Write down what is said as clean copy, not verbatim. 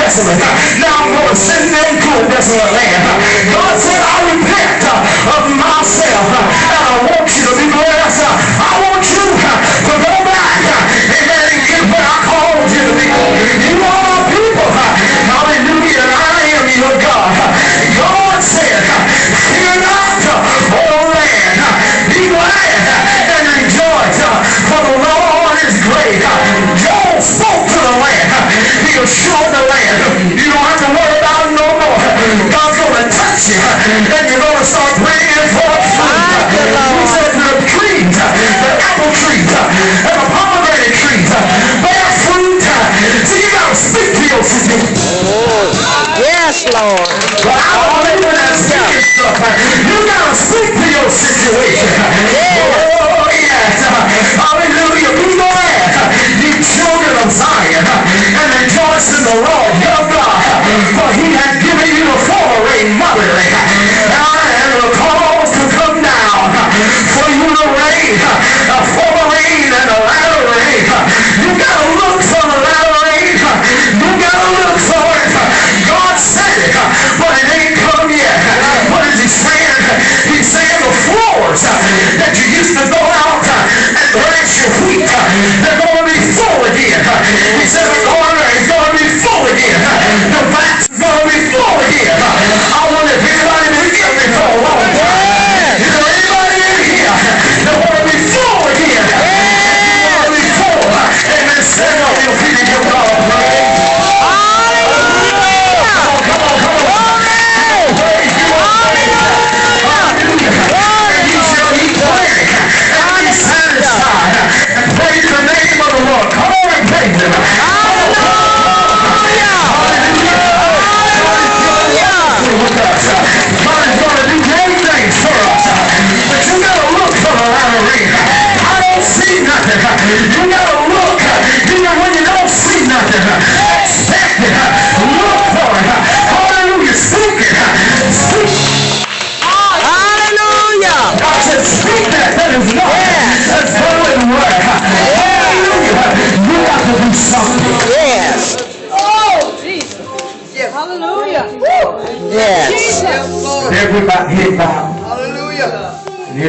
desolate. Now I'm going to send them to a desolate land. God said, I repent of myself, and I want you to be blessed. I want you to go back, amen, and get where I called you to be. You are my people. Hallelujah. And I am your God. God said, fear not, O land. Be glad and rejoice, for the Lord is great. Joel spoke to the land. He assured the land, you don't have to worry about it no more. God's going to touch you, and you're going to start bringing forth fruit. He said the trees, the apple trees, and the pomegranate trees bear fruit. So you got to speak to your situation. Yes, Lord. But I don't believe in that speaking stuff. You got to speak to your situation. Oh, yes. Hallelujah. Be glad, you children of Zion, and rejoice in the Lord your God, for he has given you the former rain motherly, and will cause to come down for you to rain, the former rain and the latter rain. You got to look for the latter rain. You got to look for it. God said it, but it ain't come yet. What is he saying? He's saying the floors that you used to go out and thresh your wheat, they're going to be full again. He said the corner is going to be full again. The vats are going to be full again. I wonder if anybody been guilty for a long time. Is there anybody in here that want to be full again? You want to be full. Amen. Stand on your feet and give God a praise. You gotta look, even when you don't see nothing. Expect it. Look for it. Hallelujah. Speak it. Speak. Hallelujah. God said, speak that. That is not. That's going word. Hallelujah. You got to do something. Yes. Oh, Jesus. Yeah. Hallelujah. Yes. Jesus. Everybody head bowed.